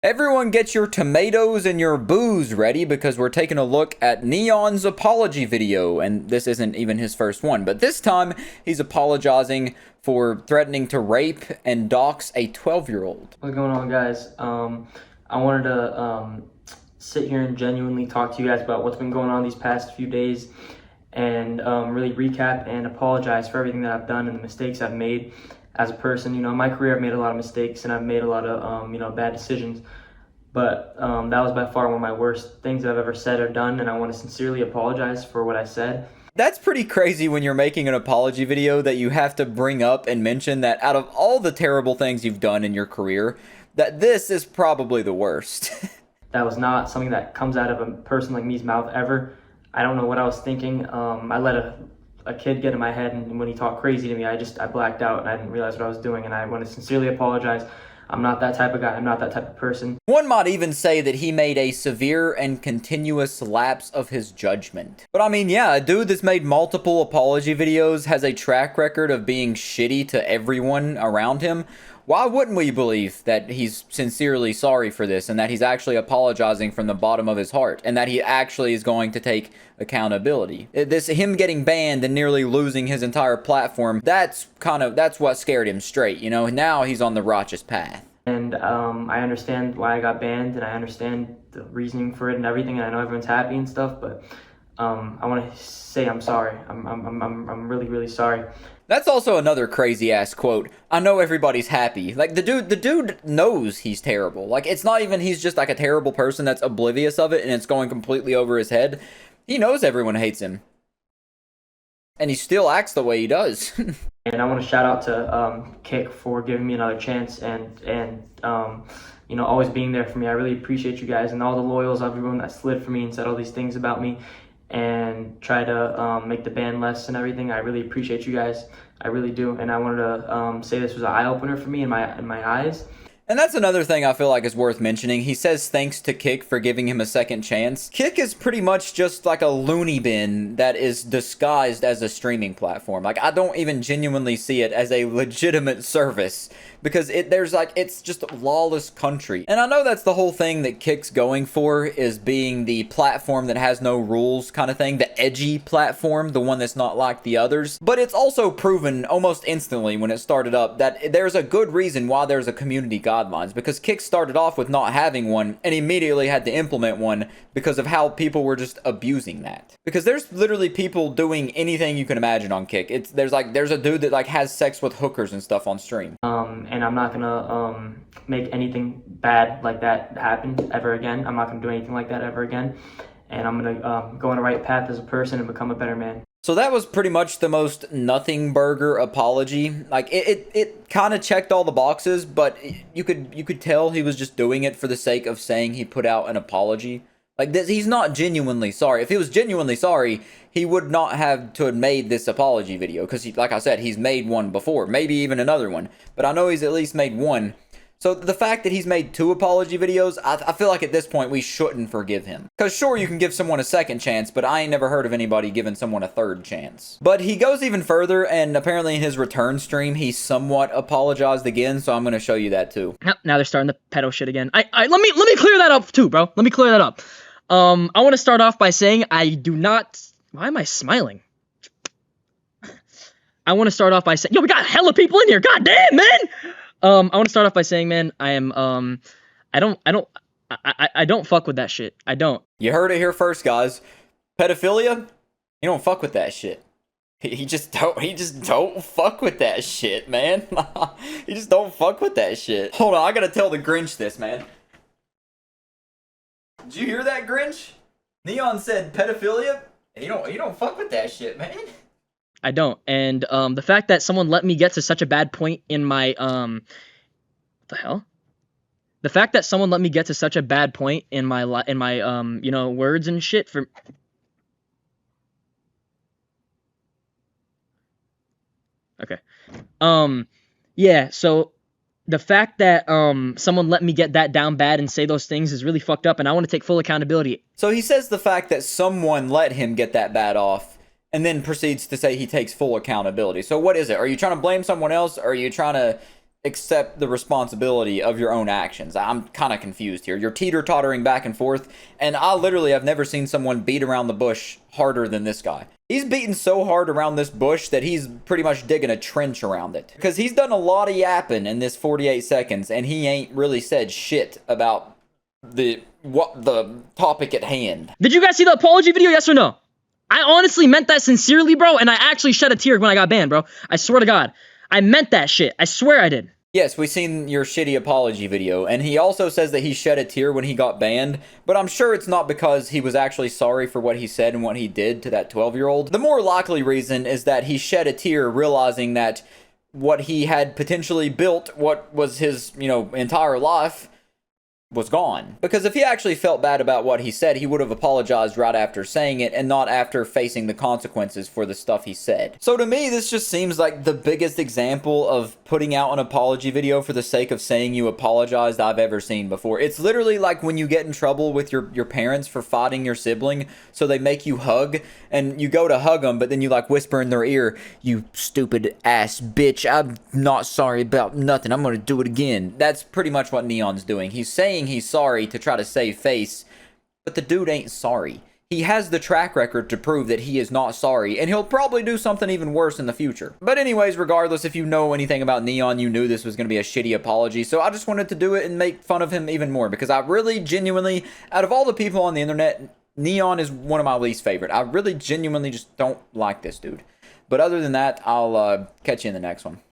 Everyone get your tomatoes and your booze ready because we're taking a look at N3ON's apology video, and this isn't even his first one, but this time he's apologizing for threatening to rape and dox a 12-year-old. What's going on, guys? I wanted to sit here and genuinely talk to you guys about what's been going on these past few days and really recap and apologize for everything that I've done and the mistakes I've made as a person. You know, in my career, I've made a lot of mistakes and I've made a lot of, bad decisions. But that was by far one of my worst things that I've ever said or done, and I want to sincerely apologize for what I said. That's pretty crazy when you're making an apology video that you have to bring up and mention that out of all the terrible things you've done in your career, that this is probably the worst. That was not something that comes out of a person like me's mouth ever. I don't know what I was thinking. I let a kid get in my head, and when he talked crazy to me, I blacked out and I didn't realize what I was doing, and I want to sincerely apologize. I'm not that type of guy. I'm not that type of person. One might even say that he made a severe and continuous lapse of his judgment. But I mean, yeah, a dude that's made multiple apology videos has a track record of being shitty to everyone around him. Why wouldn't we believe that he's sincerely sorry for this and that he's actually apologizing from the bottom of his heart and that he actually is going to take accountability? Him getting banned and nearly losing his entire platform, that's what scared him straight, you know? Now he's on the righteous path. And I understand why I got banned, and I understand the reasoning for it and everything, and I know everyone's happy and stuff, but I want to say I'm sorry. I'm really, really sorry. That's also another crazy ass quote. I know everybody's happy. Like the dude knows he's terrible. Like it's not even he's just like a terrible person that's oblivious of it and it's going completely over his head. He knows everyone hates him. And he still acts the way he does. And I want to shout out to Kick for giving me another chance and always being there for me. I really appreciate you guys and all the loyals, everyone that slid for me and said all these things about me and try to make the band less and everything. I really appreciate you guys. I really do. And I wanted to say this was an eye-opener for me in my eyes. And that's another thing I feel like is worth mentioning. He says thanks to Kick for giving him a second chance. Kick is pretty much just like a loony bin that is disguised as a streaming platform. Like, I don't even genuinely see it as a legitimate service because it's just a lawless country. And I know that's the whole thing that Kick's going for, is being the platform that has no rules kind of thing, the edgy platform, the one that's not like the others. But it's also proven almost instantly when it started up that there's a good reason why there's a community guidelines, because Kick started off with not having one and immediately had to implement one because of how people were just abusing that. Because there's literally people doing anything you can imagine on Kick. There's a dude that like has sex with hookers and stuff on stream. And I'm not gonna make anything bad like that happen ever again. I'm not gonna do anything like that ever again. And I'm gonna go on the right path as a person and become a better man. So that was pretty much the most nothing burger apology. Like it kind of checked all the boxes, but you could tell he was just doing it for the sake of saying he put out an apology. Like this, he's not genuinely sorry. If he was genuinely sorry, he would not have to have made this apology video, because like I said, he's made one before, maybe even another one. But I know he's at least made one. So the fact that he's made 2 apology videos, I feel like at this point we shouldn't forgive him. Because sure, you can give someone a second chance, but I ain't never heard of anybody giving someone a third chance. But he goes even further, and apparently in his return stream, he somewhat apologized again, so I'm going to show you that too. Now they're starting the pedo shit again. Let me clear that up too, bro. Let me clear that up. I want to start off by saying I do not... Why am I smiling? I want to start off by saying... Yo, we got hella people in here. God damn, man! I want to start off by saying, man, I am, I don't fuck with that shit. I don't. You heard it here first, guys. Pedophilia? You don't fuck with that shit. He just don't fuck with that shit, man. He just don't fuck with that shit. Hold on, I gotta tell the Grinch this, man. Did you hear that, Grinch? N3ON said pedophilia? You don't fuck with that shit, man. I don't. And the fact that someone let me get to such a bad point in my what the hell? The fact that someone let me get to such a bad point in my words and shit for... Okay. Yeah, so the fact that someone let me get that down bad and say those things is really fucked up, and I want to take full accountability. So he says the fact that someone let him get that bad off, and then proceeds to say he takes full accountability. So what is it? Are you trying to blame someone else, or are you trying to accept the responsibility of your own actions? I'm kind of confused here. You're teeter-tottering back and forth, and I literally have never seen someone beat around the bush harder than this guy. He's beaten so hard around this bush that he's pretty much digging a trench around it. Because he's done a lot of yapping in this 48 seconds, and he ain't really said shit about the topic at hand. Did you guys see the apology video? Yes or no? I honestly meant that sincerely, bro, and I actually shed a tear when I got banned, bro. I swear to God. I meant that shit. I swear I did. Yes, we've seen your shitty apology video, and he also says that he shed a tear when he got banned, but I'm sure it's not because he was actually sorry for what he said and what he did to that 12-year-old. The more likely reason is that he shed a tear realizing that what he had potentially built, what was his, entire life, was gone. Because if he actually felt bad about what he said, he would have apologized right after saying it and not after facing the consequences for the stuff he said. So to me, this just seems like the biggest example of putting out an apology video for the sake of saying you apologized I've ever seen before. It's literally like when you get in trouble with your parents for fighting your sibling, so they make you hug, and you go to hug them, but then you like whisper in their ear, "You stupid ass bitch, I'm not sorry about nothing, I'm gonna do it again." That's pretty much what N3ON's doing. He's saying he's sorry to try to save face, but the dude ain't sorry. He has the track record to prove that he is not sorry, and he'll probably do something even worse in the future. But anyways, regardless, if you know anything about N3ON, you knew this was going to be a shitty apology, so I just wanted to do it and make fun of him even more, because I really genuinely, out of all the people on the internet, N3ON is one of my least favorite. I really genuinely just don't like this dude. But other than that, I'll catch you in the next one.